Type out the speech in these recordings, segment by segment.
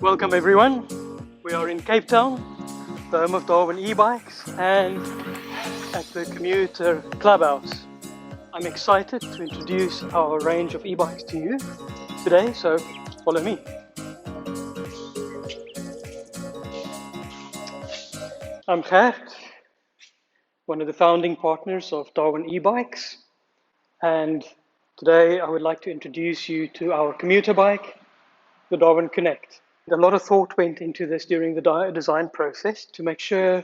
Welcome everyone. We are in Cape Town, the home of Darrvin Ebikes, and at the Commuter Clubhouse. I'm excited to introduce our range of e-bikes to you today, so follow me. I'm Gert, one of the founding partners of Darrvin Ebikes, and today I would like to introduce you to our commuter bike, the Darrvin Connect. A lot of thought went into this during the design process to make sure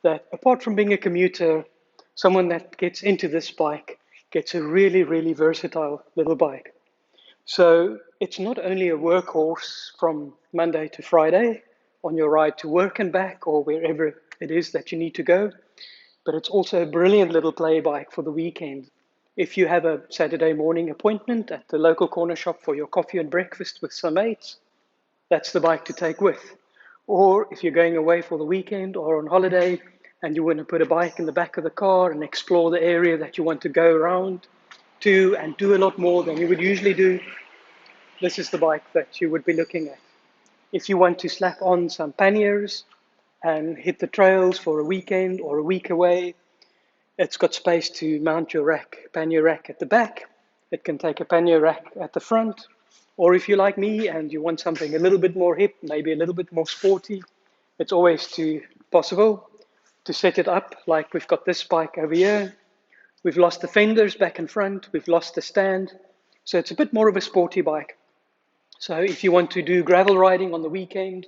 that apart from being a commuter, someone that gets into this bike gets a really, really versatile little bike. So it's not only a workhorse from Monday to Friday on your ride to work and back or wherever it is that you need to go, but it's also a brilliant little play bike for the weekend. If you have a Saturday morning appointment at the local corner shop for your coffee and breakfast with some mates, that's the bike to take with. Or if you're going away for the weekend or on holiday and you want to put a bike in the back of the car and explore the area that you want to go around to and do a lot more than you would usually do, this is the bike that you would be looking at. If you want to slap on some panniers and hit the trails for a weekend or a week away, it's got space to mount your pannier rack at the back. It can take a pannier rack at the front. Or if you're like me and you want something a little bit more hip, maybe a little bit more sporty, it's always possible to set it up like we've got this bike over here. We've lost the fenders back and front, we've lost the stand, so it's a bit more of a sporty bike. So if you want to do gravel riding on the weekend,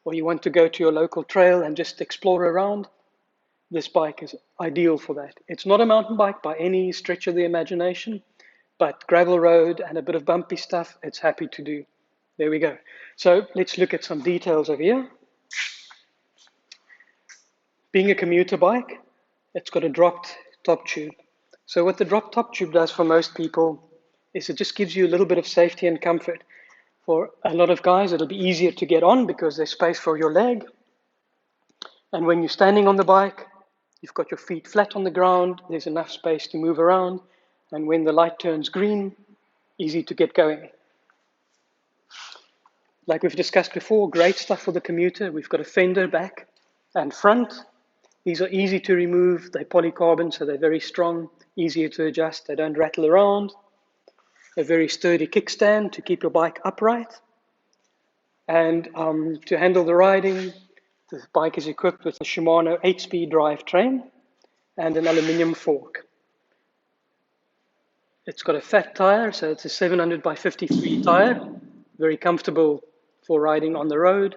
or you want to go to your local trail and just explore around, this bike is ideal for that. It's not a mountain bike by any stretch of the imagination, but gravel road and a bit of bumpy stuff, it's happy to do. There we go. So let's look at some details over here. Being a commuter bike, it's got a dropped top tube. So what the dropped top tube does for most people is it just gives you a little bit of safety and comfort. For a lot of guys, it'll be easier to get on because there's space for your leg. And when you're standing on the bike, you've got your feet flat on the ground, there's enough space to move around. And when the light turns green, easy to get going. Like we've discussed before, great stuff for the commuter. We've got a fender back and front. These are easy to remove. They're polycarbon, so they're very strong, easier to adjust. They don't rattle around. A very sturdy kickstand to keep your bike upright. And to handle the riding, the bike is equipped with a Shimano 8-speed drivetrain and an aluminium fork. It's got a fat tire, so it's a 700 by 53 tire, very comfortable for riding on the road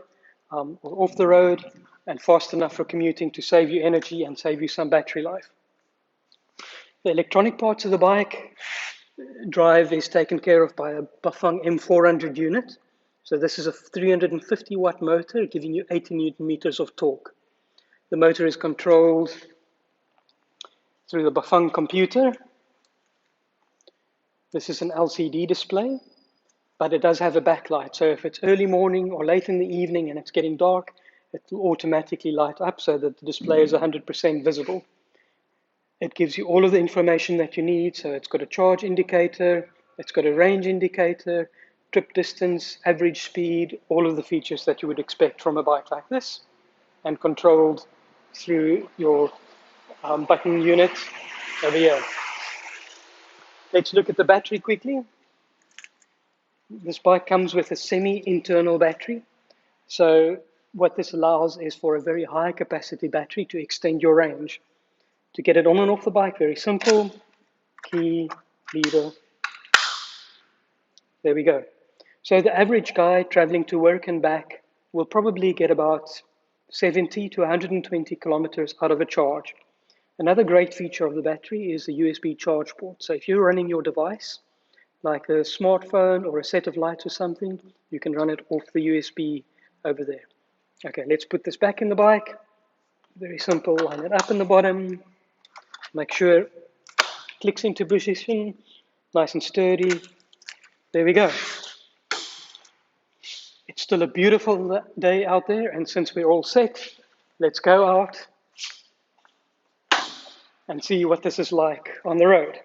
or off the road, and fast enough for commuting to save you energy and save you some battery life. The electronic parts of the bike drive is taken care of by a Bafang M400 unit. So this is a 350 watt motor giving you 80 Newton meters of torque. The motor is controlled through the Bafang computer. This is an LCD display, but it does have a backlight. So if it's early morning or late in the evening and it's getting dark, it will automatically light up so that the display is 100% visible. It gives you all of the information that you need. So it's got a charge indicator, it's got a range indicator, trip distance, average speed, all of the features that you would expect from a bike like this, and controlled through your button unit over here. Let's look at the battery quickly. This bike comes with a semi-internal battery. So what this allows is for a very high capacity battery to extend your range. To get it on and off the bike, very simple. Key, lever. There we go. So the average guy traveling to work and back will probably get about 70 to 120 kilometers out of a charge. Another great feature of the battery is the USB charge port. So if you're running your device, like a smartphone or a set of lights or something, you can run it off the USB over there. Okay, let's put this back in the bike. Very simple, line it up in the bottom. Make sure it clicks into position, nice and sturdy. There we go. It's still a beautiful day out there, and since we're all set, let's go out and see what this is like on the road.